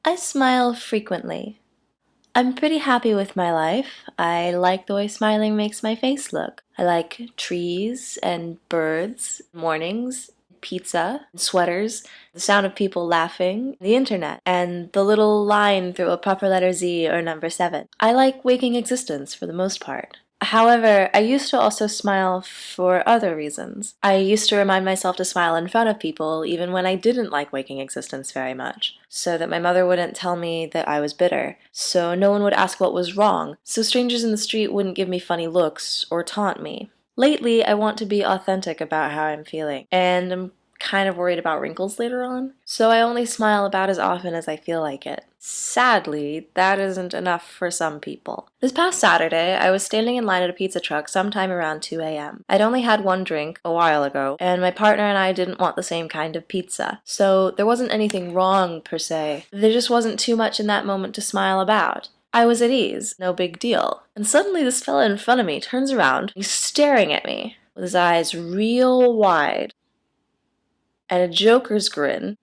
I smile frequently. I'm pretty happy with my life. I like the way smiling makes my face look. I like trees and birds, mornings, pizza, sweaters, the sound of people laughing, the internet, and the little line through a proper letter Z or number 7. I like waking existence for the most part. However, I used to also smile for other reasons. I used to remind myself to smile in front of people even when I didn't like waking existence very much, so that my mother wouldn't tell me that I was bitter, so no one would ask what was wrong, so strangers in the street wouldn't give me funny looks or taunt me. Lately, I want to be authentic about how I'm feeling, and I'm kind of worried about wrinkles later on, so I only smile about as often as I feel like it. Sadly, that isn't enough for some people. This past Saturday, I was standing in line at a pizza truck sometime around 2 a.m. I'd only had one drink a while ago, and my partner and I didn't want the same kind of pizza, so there wasn't anything wrong per se. There just wasn't too much in that moment to smile about. I was at ease, no big deal. And suddenly this fella in front of me turns around, he's staring at me, with his eyes real wide, and a joker's grin,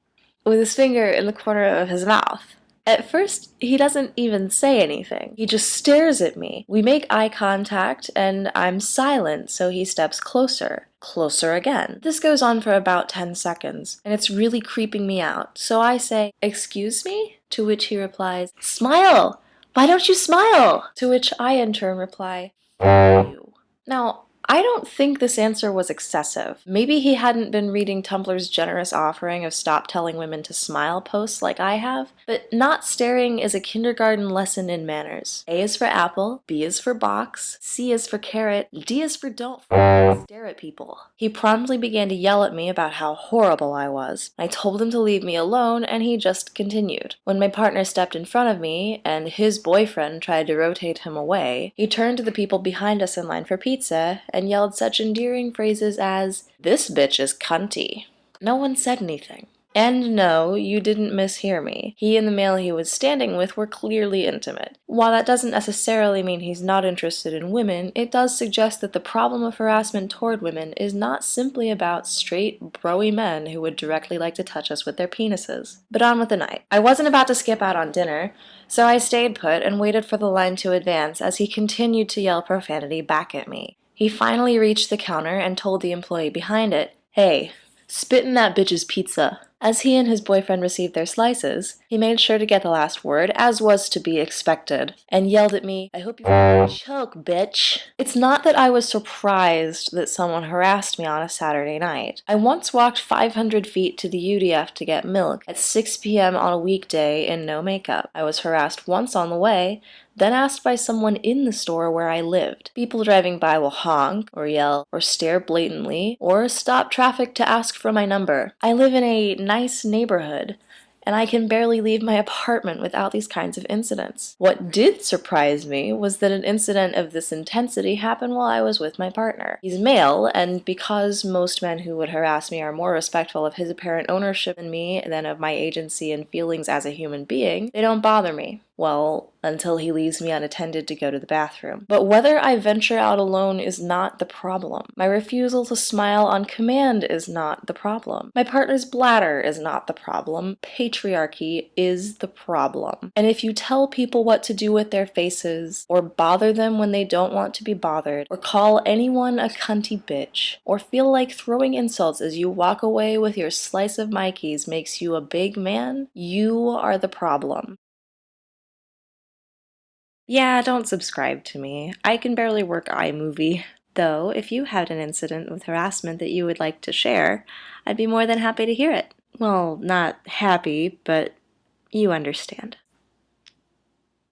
with his finger in the corner of his mouth. At first, he doesn't even say anything. He just stares at me. We make eye contact, and I'm silent, so he steps closer. Closer again. This goes on for about 10 seconds, and it's really creeping me out. So I say, "Excuse me?" To which he replies, "Smile! Why don't you smile?" To which I in turn reply, "F you." Now, I don't think this answer was excessive. Maybe he hadn't been reading Tumblr's generous offering of "Stop Telling Women to Smile" posts like I have, but not staring is a kindergarten lesson in manners. A is for apple, B is for box, C is for carrot, D is for don't stare at people. He promptly began to yell at me about how horrible I was. I told him to leave me alone, and he just continued. When my partner stepped in front of me, and his boyfriend tried to rotate him away, he turned to the people behind us in line for pizza and yelled such endearing phrases as, "This bitch is cunty." No one said anything. And no, you didn't mishear me. He and the male he was standing with were clearly intimate. While that doesn't necessarily mean he's not interested in women, it does suggest that the problem of harassment toward women is not simply about straight, broy men who would directly like to touch us with their penises. But on with the night. I wasn't about to skip out on dinner, so I stayed put and waited for the line to advance as he continued to yell profanity back at me. He finally reached the counter and told the employee behind it, "Hey, spit in that bitch's pizza." As he and his boyfriend received their slices, he made sure to get the last word, as was to be expected, and yelled at me, "I hope you choke, bitch." It's not that I was surprised that someone harassed me on a Saturday night. I once walked 500 feet to the UDF to get milk at 6 p.m. on a weekday in no makeup. I was harassed once on the way, then asked by someone in the store where I lived. People driving by will honk, or yell, or stare blatantly, or stop traffic to ask for my number. I live in a nice neighborhood, and I can barely leave my apartment without these kinds of incidents. What did surprise me was that an incident of this intensity happened while I was with my partner. He's male, and because most men who would harass me are more respectful of his apparent ownership in me than of my agency and feelings as a human being, they don't bother me. Well, until he leaves me unattended to go to the bathroom. But whether I venture out alone is not the problem. My refusal to smile on command is not the problem. My partner's bladder is not the problem. Patriarchy is the problem. And if you tell people what to do with their faces, or bother them when they don't want to be bothered, or call anyone a cunty bitch, or feel like throwing insults as you walk away with your slice of Mikeys makes you a big man, you are the problem. Yeah, don't subscribe to me. I can barely work iMovie. Though, if you had an incident with harassment that you would like to share, I'd be more than happy to hear it. Well, not happy, but you understand.